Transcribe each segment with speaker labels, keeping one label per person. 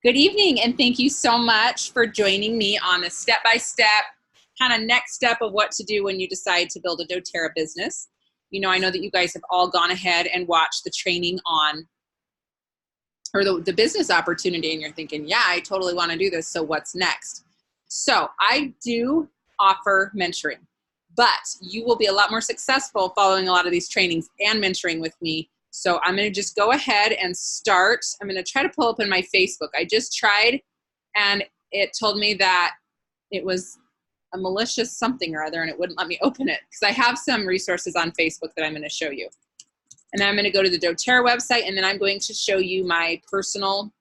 Speaker 1: Good evening, and thank you so much for joining me on the step-by-step kind of next step of what to do when you decide to build a doTERRA business. You know, I know that you guys have all gone ahead and watched the training on, or the business opportunity, and you're thinking, yeah, I totally want to do this, so what's next? So I do offer mentoring, but you will be a lot more successful following a lot of these trainings and mentoring with me. So I'm going to just go ahead and start. I'm going to try to pull up in my Facebook. I just tried, and it told me that it was a malicious something or other, and it wouldn't let me open it because I have some resources on Facebook that I'm going to show you. And then I'm going to go to the doTERRA website, and then I'm going to show you my personal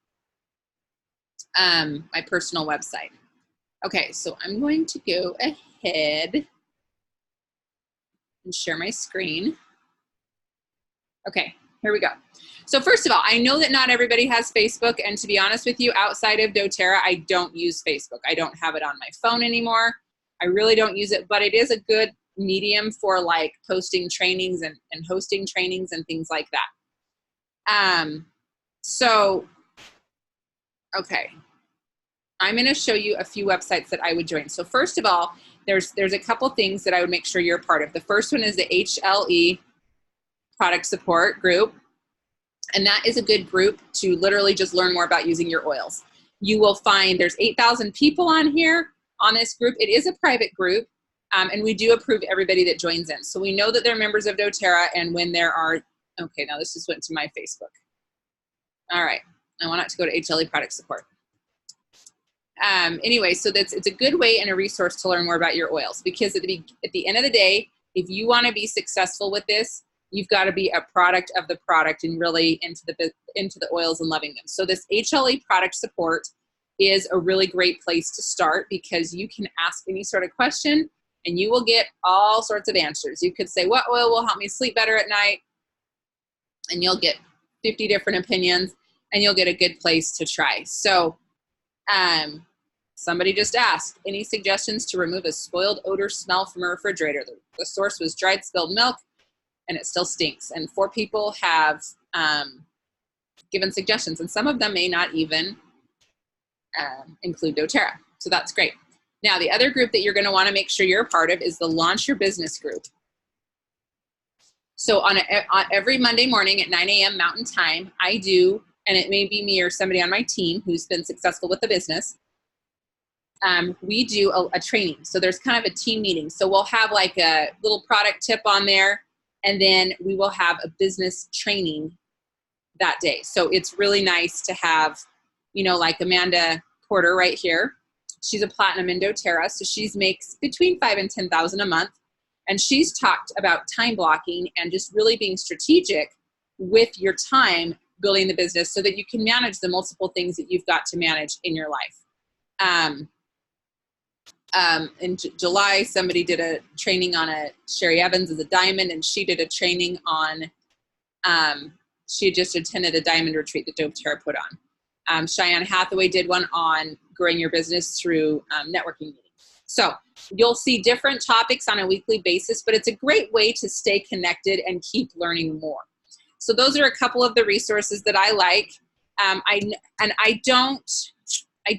Speaker 1: website. Okay, so I'm going to go ahead and share my screen. Okay, here we go. So first of all, I know that not everybody has Facebook, and to be honest with you, outside of doTERRA, I don't use Facebook. I don't have it on my phone anymore. I really don't use it, but it is a good medium for like posting trainings and hosting trainings and things like that. Okay, I'm going to show you a few websites that I would join. So first of all, there's a couple things that I would make sure you're a part of. The first one is the HLE product support group. And that is a good group to literally just learn more about using your oils. You will find there's 8,000 people on here on this group. It is a private group, and we do approve everybody that joins in. So we know that they're members of doTERRA, and when there are, okay, now this just went to my Facebook. All right, I want it to go to HLE product support. Anyway, so it's a good way and a resource to learn more about your oils, because at the end of the day, if you want to be successful with this, you've got to be a product of the product and really into the oils and loving them. So this HLE product support is a really great place to start, because you can ask any sort of question and you will get all sorts of answers. You could say, what oil will help me sleep better at night? And you'll get 50 different opinions, and you'll get a good place to try. So somebody just asked, any suggestions to remove a spoiled odor smell from a refrigerator? The source was dried spilled milk, and it still stinks. And 4 people have given suggestions, and some of them may not even include doTERRA. So that's great. Now, the other group that you're going to want to make sure you're a part of is the Launch Your Business group. So on every Monday morning at 9 a.m. Mountain Time, I do, and it may be me or somebody on my team who's been successful with the business, we do a training. So there's kind of a team meeting. So we'll have like a little product tip on there, and then we will have a business training that day. So it's really nice to have, you know, like Amanda Porter right here. She's a platinum in doTERRA, so she makes between $5,000 and $10,000 a month. And she's talked about time blocking and just really being strategic with your time building the business so that you can manage the multiple things that you've got to manage in your life. In July, somebody did a training on Sherry Evans is a diamond, and she did a training on, she just attended a diamond retreat that doTERRA put on. Cheyenne Hathaway did one on growing your business through networking meetings. So you'll see different topics on a weekly basis, but it's a great way to stay connected and keep learning more. So those are a couple of the resources that I like. I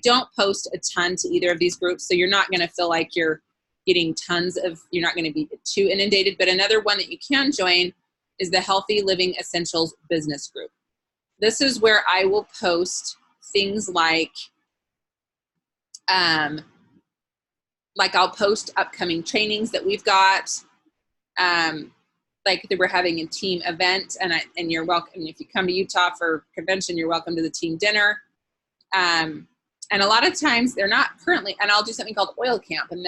Speaker 1: don't post a ton to either of these groups, so you're not going to feel like you're getting you're not going to be too inundated. But another one that you can join is the Healthy Living Essentials Business Group. This is where I will post things like I'll post upcoming trainings that we've got, like that we're having a team event, and you're welcome. If you come to Utah for convention, you're welcome to the team dinner. And a lot of times they're not currently, and I'll do something called Oil Camp, and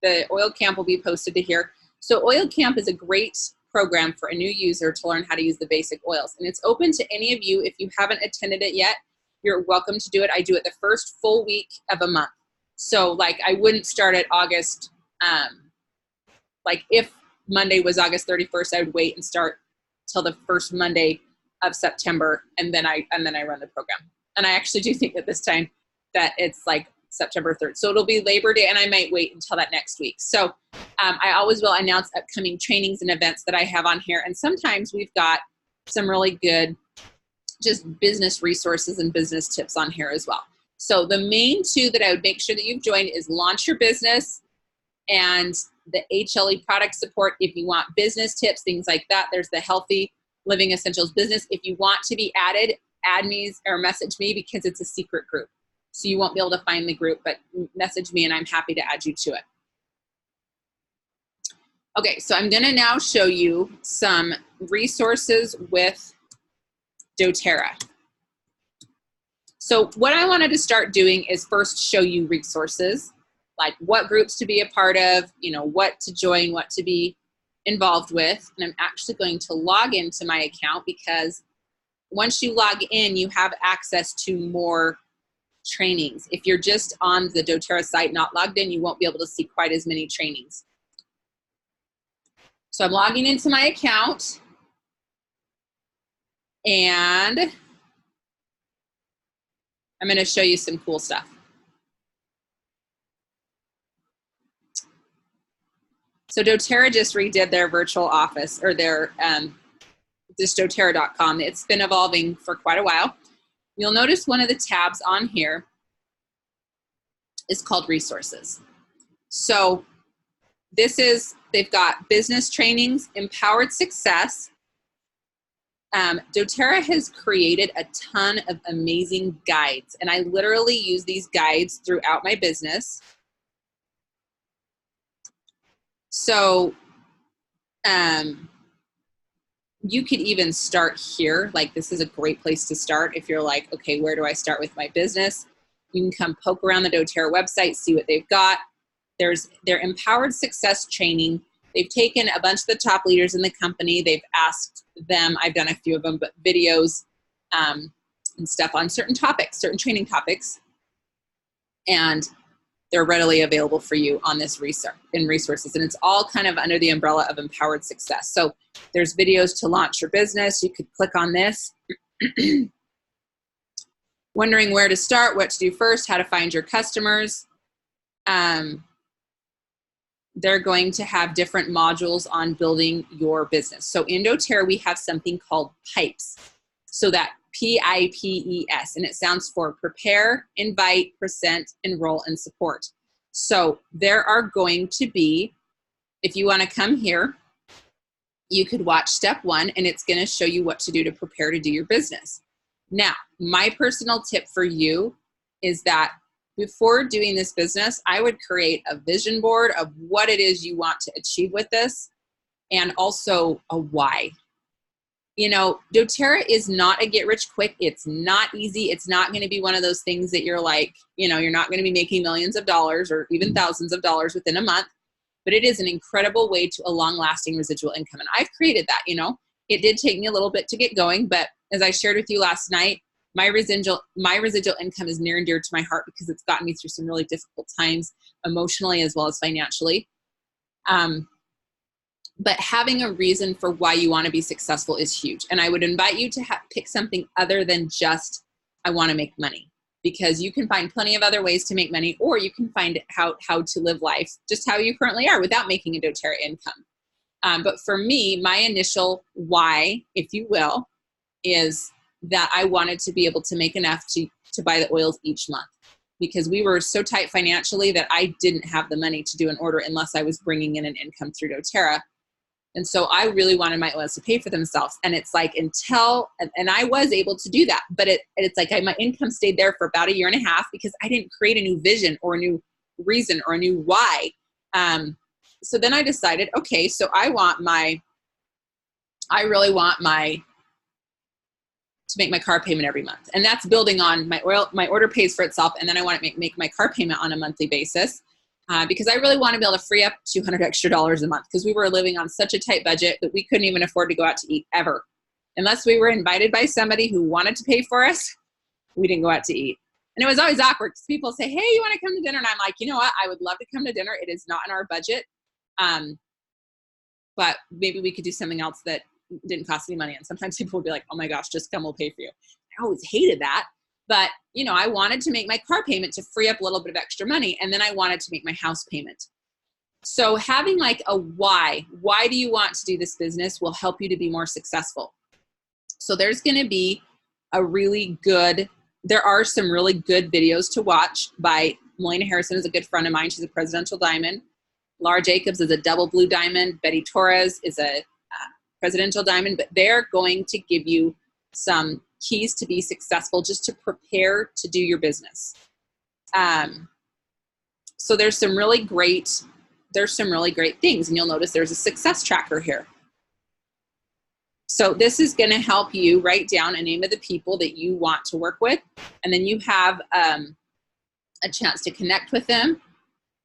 Speaker 1: the Oil Camp will be posted to here. So Oil Camp is a great program for a new user to learn how to use the basic oils. And it's open to any of you. If you haven't attended it yet, you're welcome to do it. I do it the first full week of a month. So like I wouldn't start at August, like if Monday was August 31st, I would wait and start till the first Monday of September, and then I run the program. And I actually do think that this time that it's like September 3rd. So it'll be Labor Day, and I might wait until that next week. So I always will announce upcoming trainings and events that I have on here. And sometimes we've got some really good just business resources and business tips on here as well. So the main two that I would make sure that you've joined is Launch Your Business and the HLE product support. If you want business tips, things like that, there's the Healthy Living Essentials business. If you want to be added, add me or message me because it's a secret group. So you won't be able to find the group, but message me and I'm happy to add you to it. Okay, so I'm gonna now show you some resources with doTERRA. So what I wanted to start doing is first show you resources, like what groups to be a part of, you know, what to join, what to be involved with. And I'm actually going to log into my account because once you log in, you have access to more trainings. If you're just on the doTERRA site, not logged in, you won't be able to see quite as many trainings. So I'm logging into my account and I'm going to show you some cool stuff. So doTERRA just redid their virtual office, or their just doTERRA.com. It's been evolving for quite a while. You'll notice one of the tabs on here is called Resources. So this is, they've got business trainings, empowered success. doTERRA has created a ton of amazing guides, and I literally use these guides throughout my business. So you could even start here. Like, this is a great place to start if you're like, okay, where do I start with my business? You can come poke around the doTERRA website, see what they've got. There's their empowered success training. They've taken a bunch of the top leaders in the company. They've asked them, I've done a few of them, but videos and stuff on certain topics, certain training topics. And they're readily available for you on this resources. And it's all kind of under the umbrella of empowered success. So there's videos to launch your business. You could click on this. Wondering where to start, what to do first, how to find your customers. They're going to have different modules on building your business. So in doTERRA, we have something called PIPES. So that PIPES, and it stands for Prepare, Invite, Present, Enroll, and Support. So there are going to be, if you want to come here, you could watch step 1, and it's going to show you what to do to prepare to do your business. Now, my personal tip for you is that before doing this business, I would create a vision board of what it is you want to achieve with this, and also a why. You know, doTERRA is not a get rich quick. It's not easy. It's not going to be one of those things that you're like, you know, you're not going to be making millions of dollars or even thousands of dollars within a month, but it is an incredible way to a long-lasting residual income. And I've created that, you know. It did take me a little bit to get going, but as I shared with you last night, my residual income is near and dear to my heart because it's gotten me through some really difficult times emotionally as well as financially. But having a reason for why you want to be successful is huge. And I would invite you to pick something other than just, I want to make money, because you can find plenty of other ways to make money, or you can find how to live life just how you currently are without making a doTERRA income. But for me, my initial why, if you will, is that I wanted to be able to make enough to buy the oils each month, because we were so tight financially that I didn't have the money to do an order unless I was bringing in an income through doTERRA. And so I really wanted my oils to pay for themselves. And it's like and I was able to do that, but it's like my income stayed there for about 1.5 years because I didn't create a new vision or a new reason or a new why. So then I decided, okay, so I really want to make my car payment every month. And that's building on my order pays for itself. And then I want to make my car payment on a monthly basis. Because I really want to be able to free up $200 extra a month, because we were living on such a tight budget that we couldn't even afford to go out to eat ever. Unless we were invited by somebody who wanted to pay for us, we didn't go out to eat. And it was always awkward because people say, hey, you want to come to dinner? And I'm like, you know what? I would love to come to dinner. It is not in our budget. But maybe we could do something else that didn't cost any money. And sometimes people would be like, oh my gosh, just come, we'll pay for you. I always hated that. But, you know, I wanted to make my car payment to free up a little bit of extra money. And then I wanted to make my house payment. So having like a why do you want to do this business will help you to be more successful. So there's going to be there are some really good videos to watch by Melina Harrison is a good friend of mine. She's a presidential diamond. Laura Jacobs is a double blue diamond. Betty Torres is a presidential diamond, but they're going to give you some keys to be successful just to prepare to do your business. So there's some really great things, and you'll notice there's a success tracker here. So this is going to help you write down a name of the people that you want to work with, and then you have a chance to connect with them,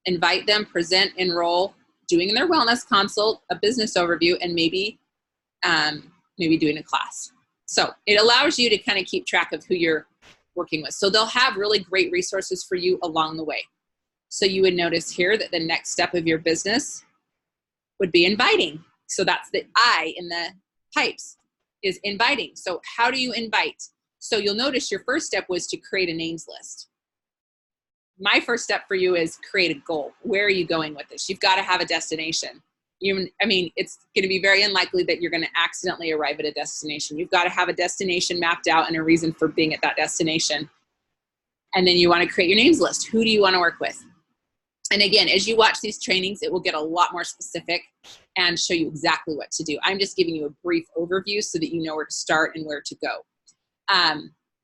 Speaker 1: invite them, present, enroll, doing their wellness consult, a business overview, and maybe doing a class. So it allows you to kind of keep track of who you're working with. So they'll have really great resources for you along the way. So you would notice here that the next step of your business would be inviting. So that's the I in the pipes is inviting. So how do you invite? So you'll notice your first step was to create a names list. My first step for you is create a goal. Where are you going with this? You've got to have a destination. It's going to be very unlikely that you're going to accidentally arrive at a destination. You've got to have a destination mapped out and a reason for being at that destination. And then you want to create your names list. Who do you want to work with? And again, as you watch these trainings, it will get a lot more specific and show you exactly what to do. I'm just giving you a brief overview so that you know where to start and where to go.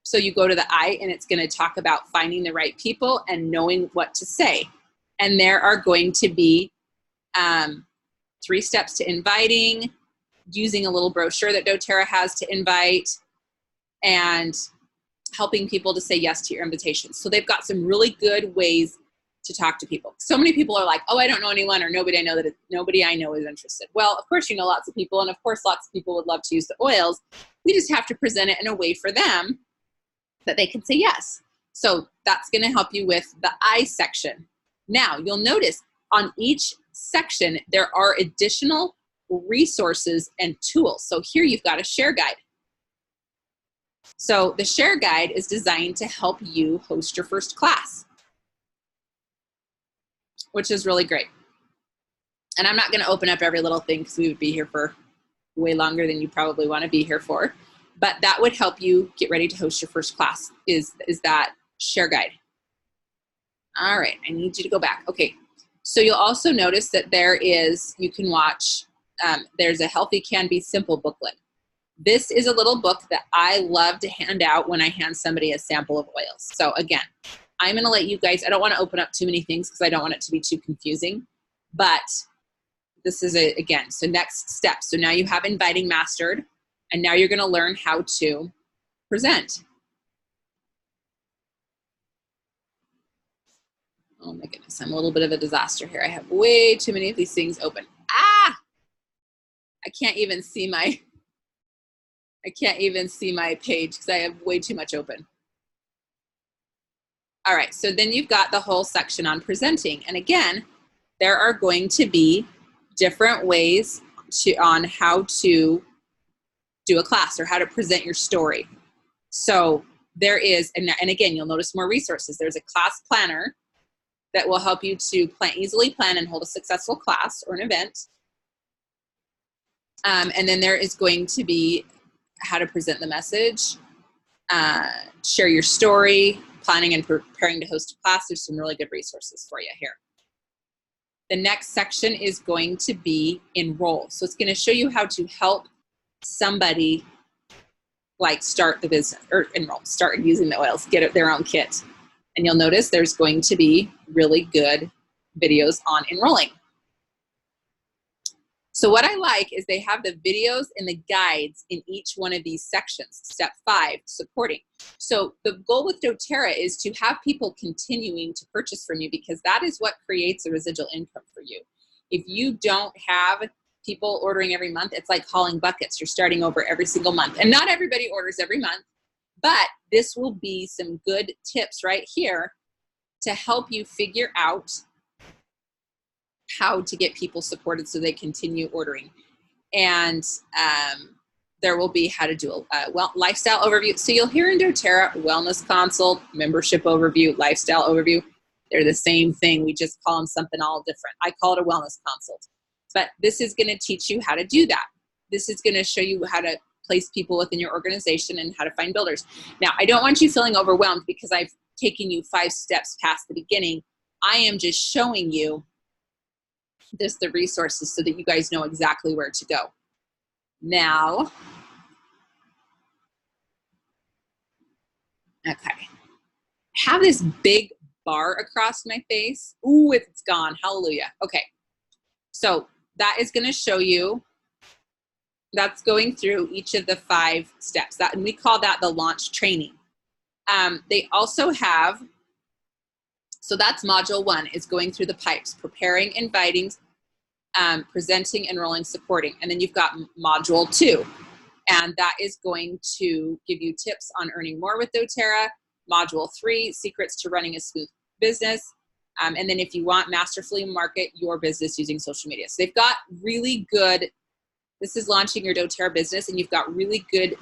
Speaker 1: So you go to the I, and it's going to talk about finding the right people and knowing what to say. And there are going to be 3 steps to inviting, using a little brochure that doTERRA has to invite, and helping people to say yes to your invitations. So they've got some really good ways to talk to people. So many people are like, oh, I don't know anyone, or nobody I know is interested. Well, of course, you know lots of people, and of course, lots of people would love to use the oils. We just have to present it in a way for them that they can say yes. So that's going to help you with the I section. Now, you'll notice on each section, there are additional resources and tools. So here you've got a share guide. So the share guide is designed to help you host your first class, which is really great. And I'm not going to open up every little thing because we would be here for way longer than you probably want to be here for. But that would help you get ready to host your first class is that share guide. All right, I need you to go back. Okay, so you'll also notice that you can watch, there's a Healthy Can Be Simple booklet. This is a little book that I love to hand out when I hand somebody a sample of oils. So again, I'm going to let you guys, I don't want to open up too many things because I don't want it to be too confusing, but this is again, so next step. So now you have inviting mastered, and now you're going to learn how to present. Oh my goodness, I'm a little bit of a disaster here. I have way too many of these things open. I can't even see my page because I have way too much open. All right, so then you've got the whole section on presenting. And again, there are going to be different ways on how to do a class or how to present your story. So there is, and again, you'll notice more resources. There's a class planner that will help you to easily plan and hold a successful class or an event. And then there is going to be how to present the message, share your story, planning and preparing to host a class. There's some really good resources for you here. The next section is going to be enroll. So it's going to show you how to help somebody like start the business or enroll, start using the oils, get their own kit. And you'll notice there's going to be really good videos on enrolling. So what I like is they have the videos and the guides in each one of these sections. Step 5, supporting. So the goal with doTERRA is to have people continuing to purchase from you, because that is what creates a residual income for you. If you don't have people ordering every month, it's like hauling buckets. You're starting over every single month. And not everybody orders every month, but this will be some good tips right here to help you figure out how to get people supported so they continue ordering. And there will be how to do a lifestyle overview. So you'll hear in doTERRA, wellness consult, membership overview, lifestyle overview. They're the same thing. We just call them something all different. I call it a wellness consult. But this is going to teach you how to do that. This is going to show you how to place people within your organization and how to find builders. Now, I don't want you feeling overwhelmed because I've taken you 5 steps past the beginning. I am just showing you the resources so that you guys know exactly where to go. Now, okay. Have this big bar across my face. Ooh, it's gone. Hallelujah. Okay. So that is going to show you, that's going through each of the 5 steps. And we call that the launch training. They also have, so that's module 1, is going through the pipes, preparing, inviting, presenting, enrolling, supporting. And then you've got module 2, and that is going to give you tips on earning more with doTERRA. Module 3, secrets to running a smooth business. And then if you want, masterfully market your business using social media. So they've got really good, this is launching your doTERRA business, and you've got really good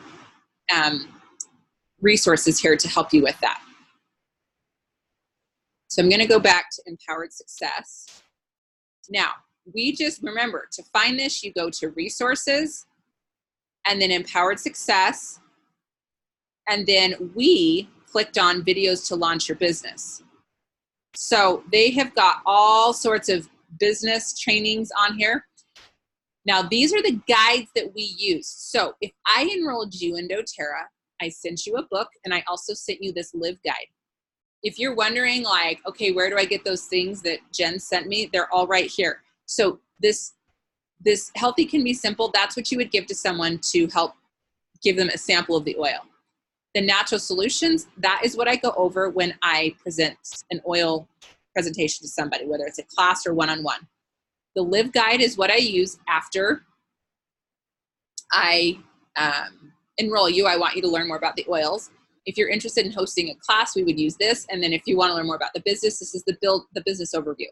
Speaker 1: resources here to help you with that. So I'm going to go back to Empowered Success. Now, we just remember to find this, you go to Resources and then Empowered Success. And then we clicked on Videos to Launch Your Business. So they have got all sorts of business trainings on here. Now, these are the guides that we use. So if I enrolled you in doTERRA, I sent you a book, and I also sent you this Live Guide. If you're wondering, like, okay, where do I get those things that Jen sent me? They're all right here. So this Healthy Can Be Simple, that's what you would give to someone to help give them a sample of the oil. The Natural Solutions, that is what I go over when I present an oil presentation to somebody, whether it's a class or one-on-one. The Live Guide is what I use after I enroll you. I want you to learn more about the oils. If you're interested in hosting a class, we would use this. And then if you want to learn more about the business, this is the business overview.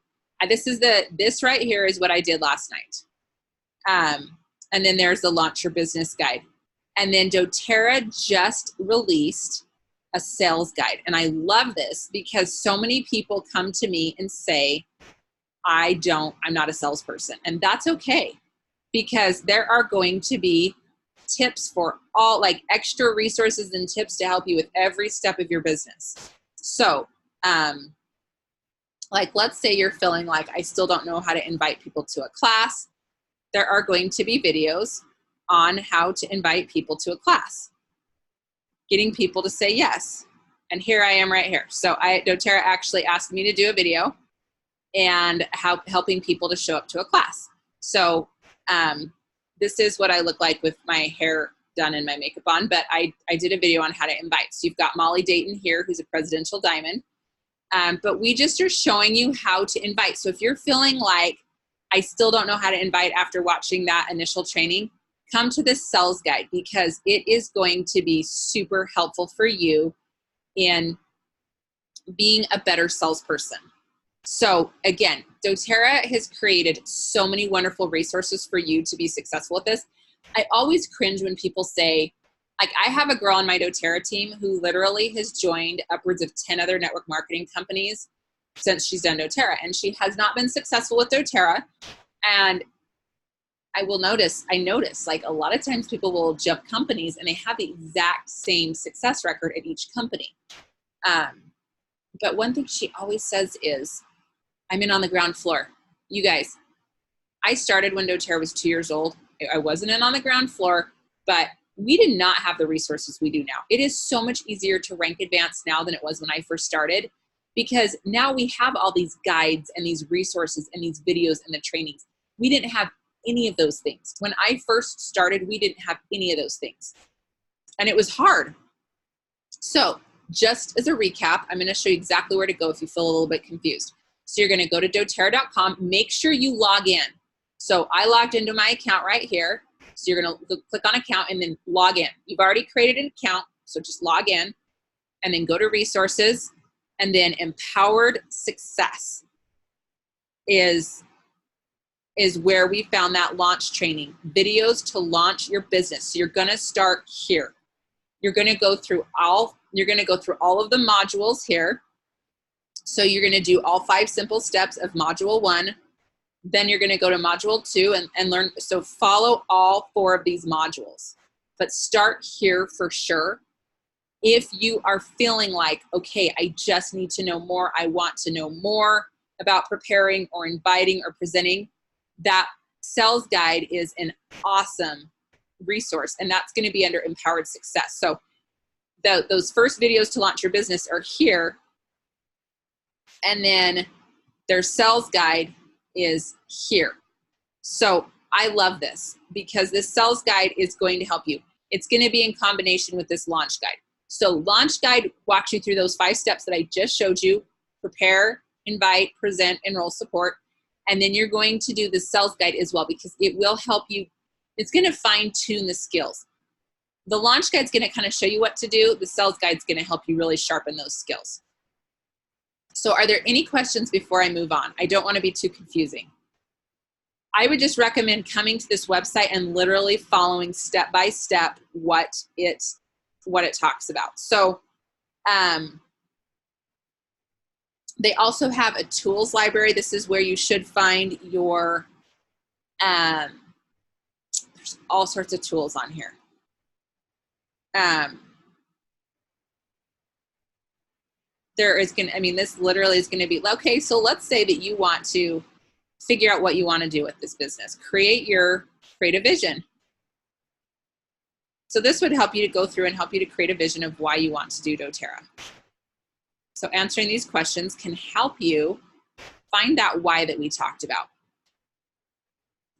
Speaker 1: This right here is what I did last night. And then there's the Launch Your Business Guide. And then doTERRA just released a sales guide. And I love this because so many people come to me and say, I'm not a salesperson. And that's okay, because there are going to be tips for all, like extra resources and tips to help you with every step of your business. So, like, let's say you're feeling like, I still don't know how to invite people to a class. There are going to be videos on how to invite people to a class, getting people to say yes. And here I am right here. So doTERRA actually asked me to do a video and helping people to show up to a class. So this is what I look like with my hair done and my makeup on, but I did a video on how to invite. So you've got Molly Dayton here, who's a Presidential Diamond. But we just are showing you how to invite. So if you're feeling like, I still don't know how to invite after watching that initial training, come to this sales guide, because it is going to be super helpful for you in being a better salesperson. So again, doTERRA has created so many wonderful resources for you to be successful with this. I always cringe when people say, like, I have a girl on my doTERRA team who literally has joined upwards of 10 other network marketing companies since she's done doTERRA, and she has not been successful with doTERRA. And I notice like a lot of times people will jump companies and they have the exact same success record at each company. But one thing she always says is, I'm in on the ground floor. You guys, I started when doTERRA was 2 years old. I wasn't in on the ground floor, but we did not have the resources we do now. It is so much easier to rank advanced now than it was when I first started, because now we have all these guides and these resources and these videos and the trainings. We didn't have any of those things. When I first started, we didn't have any of those things. And it was hard. So just as a recap, I'm going to show you exactly where to go if you feel a little bit confused. So you're going to go to doTERRA.com. Make sure you log in. So I logged into my account right here. So you're going to click on account and then log in. You've already created an account, so just log in and then go to resources, and then Empowered Success is where we found that launch training, videos to launch your business. So you're going to start here. You're going to go through all of the modules here. So you're going to do all 5 simple steps of module 1. Then you're going to go to module 2 and learn. So follow all 4 of these modules. but start here for sure. If you are feeling like, okay, I just need to know more, I want to know more about preparing or inviting or presenting, that sales guide is an awesome resource, and that's going to be under Empowered Success. So those first videos to launch your business are here, and then their sales guide is here. So I love this because this sales guide is going to help you. It's going to be in combination with this launch guide. So launch guide walks you through those 5 steps that I just showed you: prepare, invite, present, enroll, support. And then you're going to do the sales guide as well, because it will help you. It's going to fine tune the skills. The launch guide is going to kind of show you what to do. The sales guide is going to help you really sharpen those skills. So are there any questions before I move on? I don't want to be too confusing. I would just recommend coming to this website and literally following step by step what it talks about. So they also have a tools library. This is where you should find your, there's all sorts of tools on here. There is going to, I mean, this literally is going to be, okay, so let's say that you want to figure out what you want to do with this business. Create a vision. So this would help you to go through and help you to create a vision of why you want to do doTERRA. So answering these questions can help you find that why that we talked about.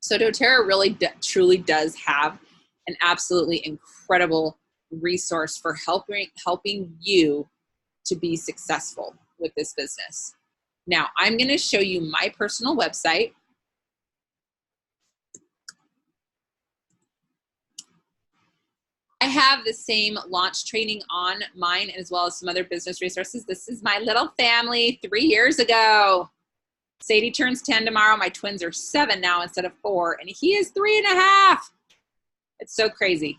Speaker 1: So doTERRA really truly does have an absolutely incredible resource for helping you to be successful with this business. Now, I'm going to show you my personal website. I have the same launch training on mine, as well as some other business resources. This is my little family 3 years ago. Sadie turns 10 tomorrow. My twins are 7 now instead of 4, and he is 3.5. It's so crazy.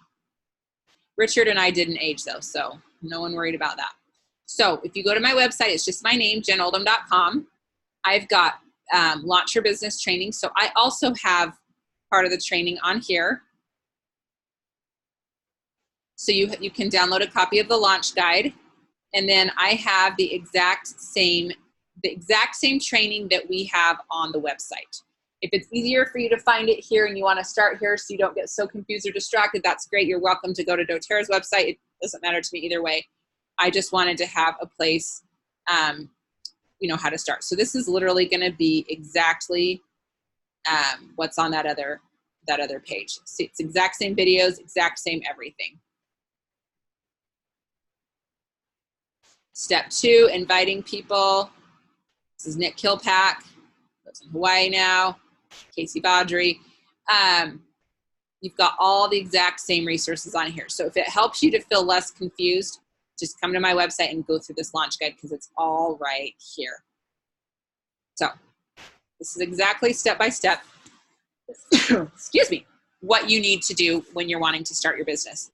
Speaker 1: Richard and I didn't age though, so no one worried about that. So if you go to my website, it's just my name, JenOldham.com. I've got Launch Your Business training. So I also have part of the training on here. So you can download a copy of the launch guide. And then I have the exact same training that we have on the website. If it's easier for you to find it here and you want to start here so you don't get so confused or distracted, that's great. You're welcome to go to doTERRA's website. It doesn't matter to me either way. I just wanted to have a place, you know, how to start. So this is literally going to be exactly what's on that other page. See, it's exact same videos, exact same everything. Step 2, inviting people. This is Nick Kilpack. Lives in Hawaii now. Casey Baudry. You've got all the exact same resources on here. So if it helps you to feel less confused, just come to my website and go through this launch guide, because it's all right here. So this is exactly step by step, excuse me, what you need to do when you're wanting to start your business.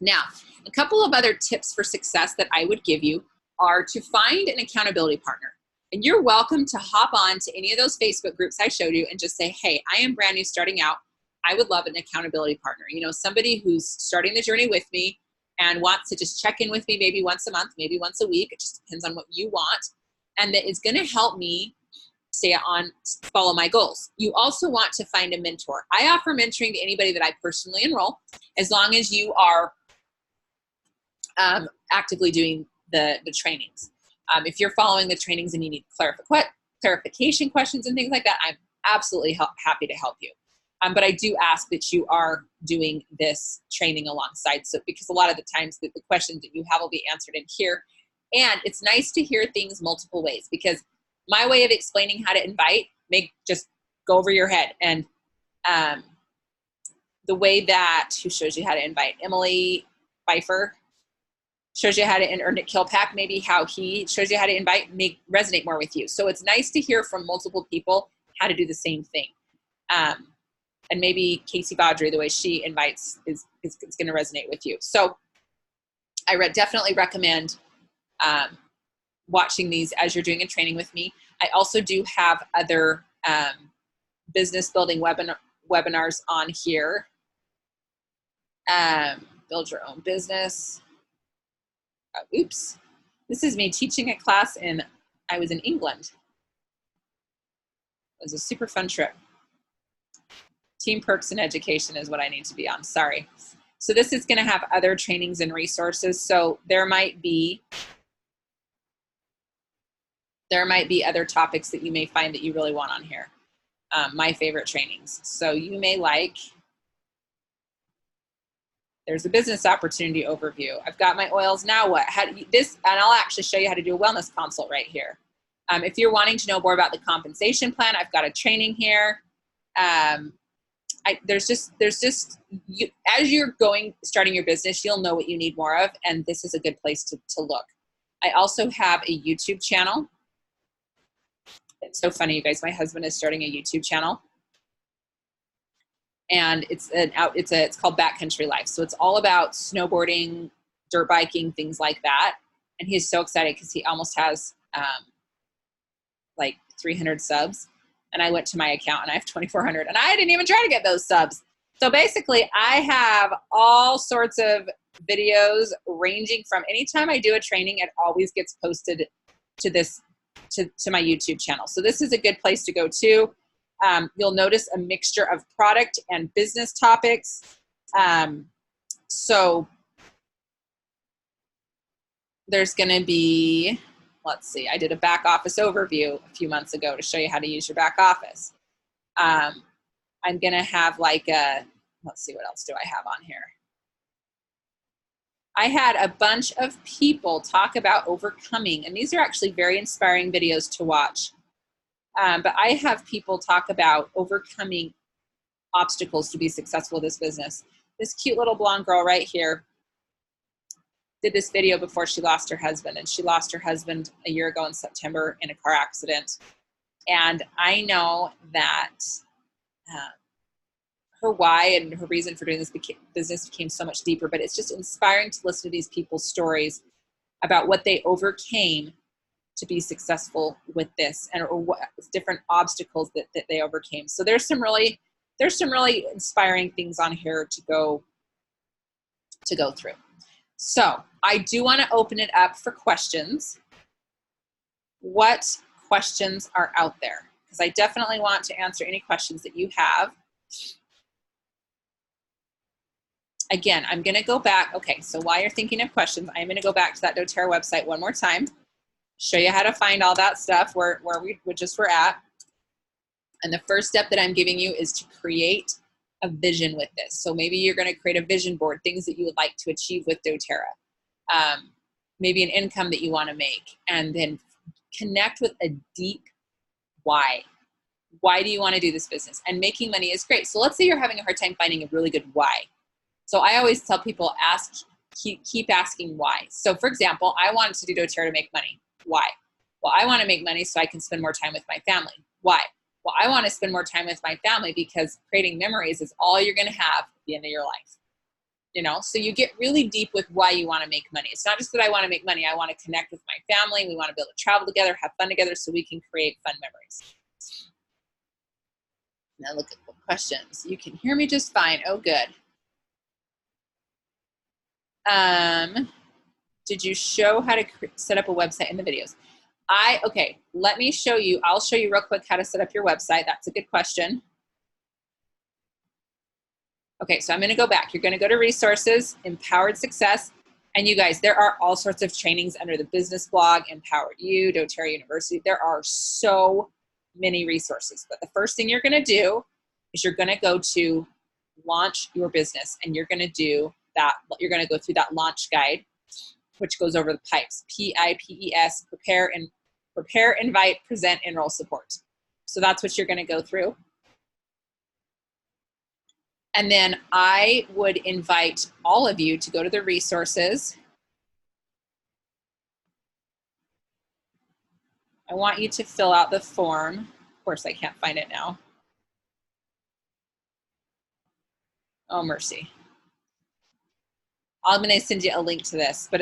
Speaker 1: Now, a couple of other tips for success that I would give you are to find an accountability partner. And you're welcome to hop on to any of those Facebook groups I showed you and just say, hey, I am brand new starting out. I would love an accountability partner. You know, somebody who's starting the journey with me and wants to just check in with me maybe once a month, maybe once a week. It just depends on what you want. And that is going to help me follow my goals. You also want to find a mentor. I offer mentoring to anybody that I personally enroll, as long as you are actively doing the trainings. If you're following the trainings and you need clarification questions and things like that, I'm absolutely happy to help you. But I do ask that you are doing this training alongside, so because a lot of the times the questions that you have will be answered in here. And it's nice to hear things multiple ways, because my way of explaining how to invite may just go over your head. And the way that, who shows you how to invite? Emily Pfeiffer shows you how to, or Nick Kilpack, maybe how he shows you how to invite may resonate more with you. So it's nice to hear from multiple people how to do the same thing. And maybe Casey Baudry, the way she invites is going to resonate with you. So I definitely recommend watching these as you're doing a training with me. I also do have other business building webinars on here. Build your own business. Oops. This is me teaching a class I was in England. It was a super fun trip. Team perks and education is what I need to be on, sorry. So this is gonna have other trainings and resources. So there might be other topics that you may find that you really want on here. My favorite trainings. So you may like, there's a business opportunity overview. I've got my oils, now what? And I'll actually show you how to do a wellness consult right here. If you're wanting to know more about the compensation plan, I've got a training here. There's just as you're starting your business, you'll know what you need more of, and this is a good place to look. I also have a YouTube channel. It's so funny, you guys. My husband is starting a YouTube channel, and it's called Backcountry Life. So it's all about snowboarding, dirt biking, things like that. And he's so excited because he almost has like 300 subs. And I went to my account and I have 2,400, and I didn't even try to get those subs. So basically, I have all sorts of videos ranging from anytime I do a training, it always gets posted to my YouTube channel. So this is a good place to go to. You'll notice a mixture of product and business topics. So there's going to be, let's see, I did a back office overview a few months ago to show you how to use your back office. I'm going to have like let's see, what else do I have on here? I had a bunch of people talk about overcoming, and these are actually very inspiring videos to watch. But I have people talk about overcoming obstacles to be successful in this business. This cute little blonde girl right here did this video before she lost her husband, and she lost her husband a year ago in September in a car accident. And I know that her why and her reason for doing this business became so much deeper, but it's just inspiring to listen to these people's stories about what they overcame to be successful with this, and or what different obstacles that they overcame. So there's some really inspiring things on here to go through. So I do want to open it up for questions. What questions are out there? Because I definitely want to answer any questions that you have. Again, I'm going to go back. Okay, so while you're thinking of questions, I'm going to go back to that doTERRA website one more time, show you how to find all that stuff where we just were at. And the first step that I'm giving you is to create a vision with this. So maybe you're going to create a vision board, things that you would like to achieve with doTERRA, maybe an income that you want to make, and then connect with a deep why. Why do you want to do this business? And making money is great. So let's say you're having a hard time finding a really good why. So I always tell people, keep asking why. So for example, I wanted to do doTERRA to make money. Why? Well, I want to make money so I can spend more time with my family. Why? Well, I want to spend more time with my family because creating memories is all you're going to have at the end of your life. You know, so you get really deep with why you want to make money. It's not just that I want to make money. I want to connect with my family. We want to be able to travel together, have fun together so we can create fun memories. Now look at the questions. You can hear me just fine. Oh, good. Did you show how to set up a website in the videos? Okay, let me show you. I'll show you real quick how to set up your website. That's a good question. Okay, so I'm going to go back. You're going to go to resources, Empowered Success. And you guys, there are all sorts of trainings under the business blog, Empowered You, doTERRA University. There are so many resources. But the first thing you're going to do is you're going to go to launch your business, and you're going to do that. You're going to go through that launch guide, which goes over the PIPES, P-I-P-E-S, prepare, invite, present, enroll, support. So that's what you're going to go through. And then I would invite all of you to go to the resources. I want you to fill out the form. Of course, I can't find it now. Oh, mercy. I'm going to send you a link to this, but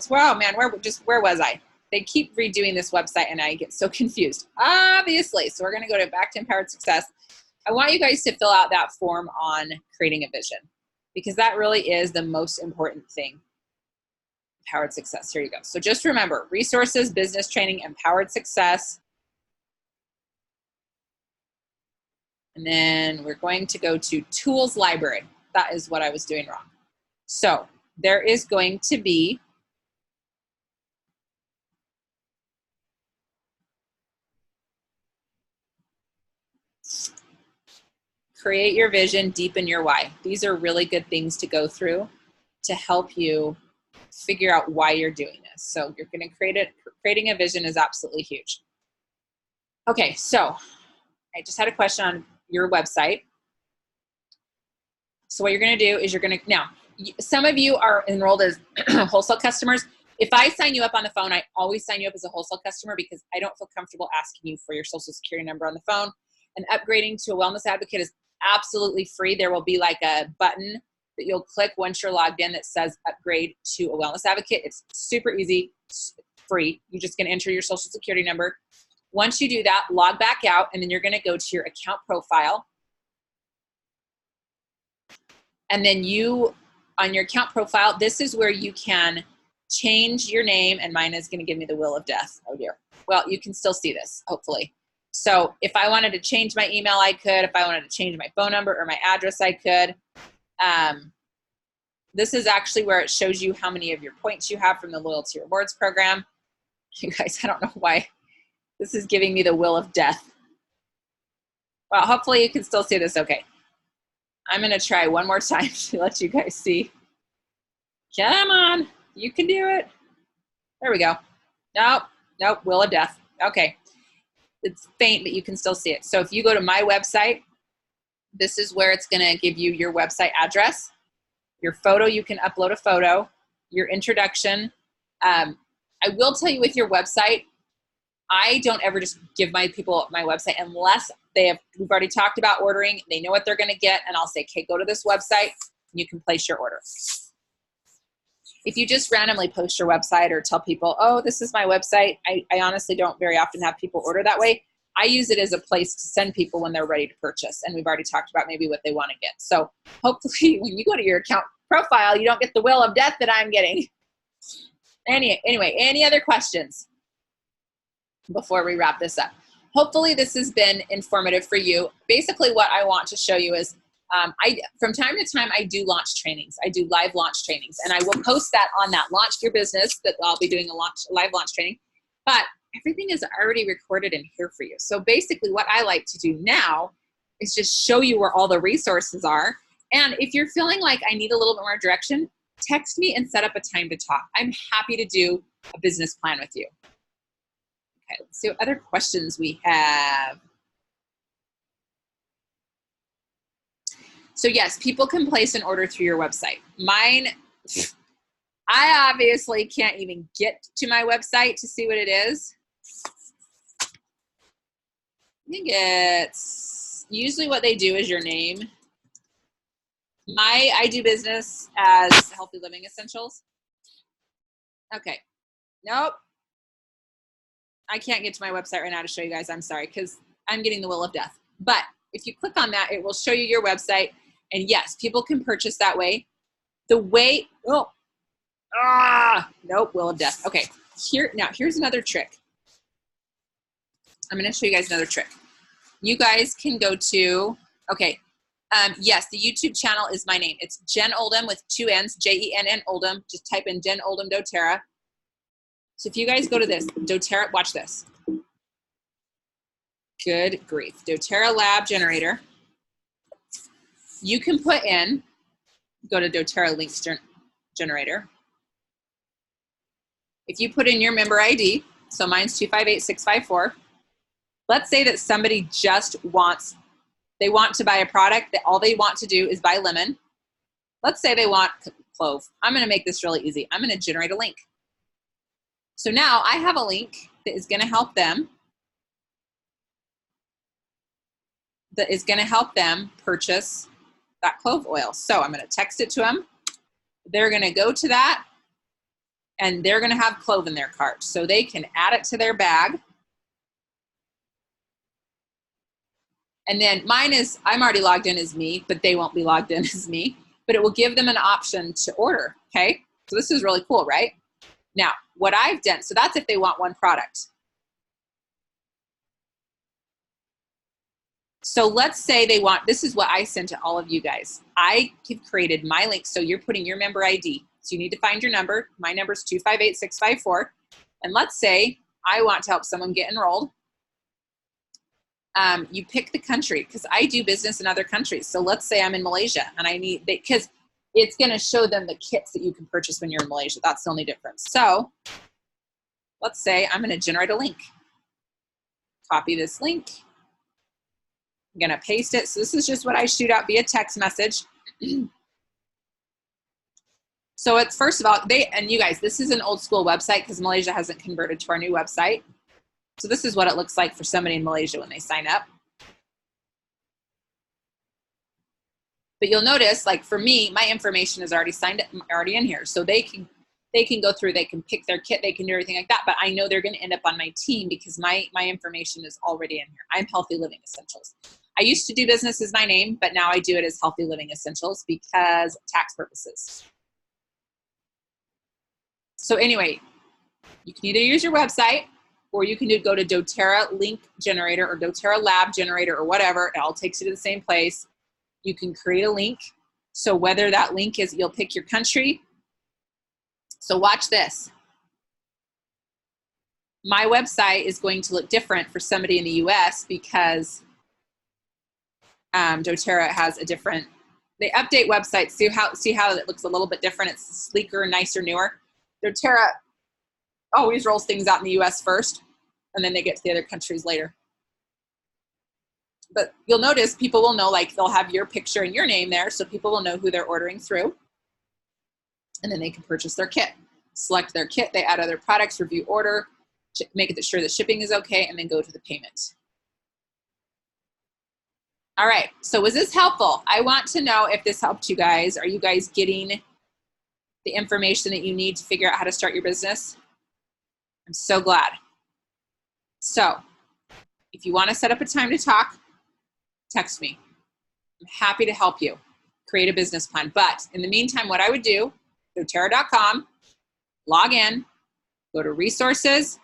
Speaker 1: wow, man, where was I? They keep redoing this website and I get so confused, obviously. So we're going to go back to Empowered Success. I want you guys to fill out that form on creating a vision. because that really is the most important thing. Empowered success. Here you go. So just remember, resources, business training, empowered success. And then we're going to go to tools library. That is what I was doing wrong. So there is going to be create your vision, deepen your why. These are really good things to go through to help you figure out why you're doing this. So you're going to create it. Creating a vision is absolutely huge. Okay, so I just had a question on your website. So what you're going to do is you're going to, now, some of you are enrolled as wholesale customers. If I sign you up on the phone, I always sign you up as a wholesale customer because I don't feel comfortable asking you for your social security number on the phone. And upgrading to a wellness advocate is absolutely free. There will be like a button that you'll click once you're logged in that says upgrade to a wellness advocate. It's super easy, free. You're just going to enter your social security number. Once you do that, log back out, and then you're going to go to your account profile. And then you, on your account profile, this is where you can change your name, and mine is going to give me the wheel of death. Oh dear. Well, you can still see this, hopefully. So if I wanted to change my email, I could. If I wanted to change my phone number or my address, I could. This is actually where it shows you how many of your points you have from the loyalty rewards program. You guys, I don't know why this is giving me the wheel of death. Well, hopefully you can still see this okay. I'm going to try one more time to let you guys see. Come on, you can do it. There we go. Nope, nope, wheel of death. Okay. It's faint, but you can still see it. So if you go to my website, this is where it's going to give you your website address, your photo. You can upload a photo, your introduction. I will tell you with your website, I don't ever just give my people my website unless we've already talked about ordering, they know what they're going to get, and I'll say, okay, go to this website, and you can place your order. If you just randomly post your website or tell people, oh, this is my website, I honestly don't very often have people order that way. I use it as a place to send people when they're ready to purchase, and we've already talked about maybe what they want to get. So hopefully when you go to your account profile, you don't get the wheel of death that I'm getting. Anyway, any other questions before we wrap this up? Hopefully this has been informative for you. Basically what I want to show you is from time to time, I do launch trainings. I do live launch trainings, and I will post that on that Launch Your Business, that I'll be doing a live launch training. But everything is already recorded in here for you. So basically what I like to do now is just show you where all the resources are. And if you're feeling like I need a little bit more direction, text me and set up a time to talk. I'm happy to do a business plan with you. Okay, let's see what other questions we have. So yes, people can place an order through your website. Mine, I obviously can't even get to my website to see what it is. I think it's usually what they do is your name. I do business as Healthy Living Essentials. Okay, nope. I can't get to my website right now to show you guys. I'm sorry, because I'm getting the wheel of death. But if you click on that, it will show you your website. And yes, people can purchase that way. The way, nope, wheel of death. Okay, here's another trick. I'm going to show you guys another trick. You guys can go to, okay, yes, the YouTube channel is my name. It's Jen Oldham with 2 N's, J-E-N-N Oldham. Just type in Jen Oldham doTERRA. So if you guys go to this, doTERRA, watch this. Good grief, doTERRA Lab Generator. You can put in, go to doTERRA Links Generator. If you put in your member ID, so mine's 258654, let's say that somebody just they want to buy a product that all they want to do is buy lemon. Let's say they want clove. I'm going to make this really easy. I'm going to generate a link. So now I have a link that is going to help them, purchase that clove oil. So I'm going to text it to them. They're going to go to that, and they're going to have clove in their cart. So they can add it to their bag. And then mine is, I'm already logged in as me, but they won't be logged in as me. but it will give them an option to order, okay? So this is really cool, right? Now, what I've done, so that's if they want one product. So let's say they want, this is what I sent to all of you guys. I have created my link. So you're putting your member ID. So you need to find your number. My number is 258654. And let's say I want to help someone get enrolled. You pick the country, because I do business in other countries. So let's say I'm in Malaysia and I need, because it's going to show them the kits that you can purchase when you're in Malaysia. That's the only difference. So let's say I'm going to generate a link. Copy this link. I'm going to paste it. So this is just what I shoot out via text message. So it's, first of all, and you guys, this is an old school website because Malaysia hasn't converted to our new website. So this is what it looks like for somebody in Malaysia when they sign up. But you'll notice, like for me, my information is already in here. So they can go through, they can pick their kit, they can do everything like that. But I know they're going to end up on my team because my information is already in here. I'm Healthy Living Essentials. I used to do business as my name, but now I do it as Healthy Living Essentials because tax purposes. So anyway, you can either use your website or you can go to doTERRA link generator or doTERRA lab generator or whatever. It all takes you to the same place. You can create a link. So whether that link is, you'll pick your country. So watch this. My website is going to look different for somebody in the US because doTERRA has a different, they update websites. See how it looks a little bit different. It's sleeker, nicer, newer. doTERRA always rolls things out in the US first, and then they get to the other countries later. But you'll notice people will know, like they'll have your picture and your name there, so people will know who they're ordering through. And then they can purchase their kit. Select their kit, they add other products, review order, make sure the shipping is okay, and then go to the payment. All right, so was this helpful? I want to know if this helped you guys. Are you guys getting the information that you need to figure out how to start your business? I'm so glad. So if you want to set up a time to talk, text me. I'm happy to help you create a business plan. But in the meantime, what I would do, doTERRA.com, log in, go to resources,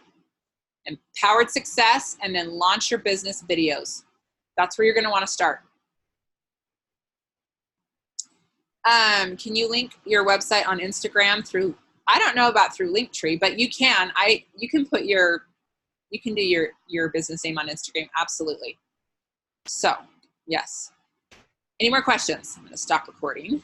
Speaker 1: empowered success, and then launch your business videos. That's where you're going to want to start. Can you link your website on Instagram through, I don't know about through Linktree, but you can. You can put you can do your business name on Instagram. Absolutely. So, yes. Any more questions? I'm going to stop recording.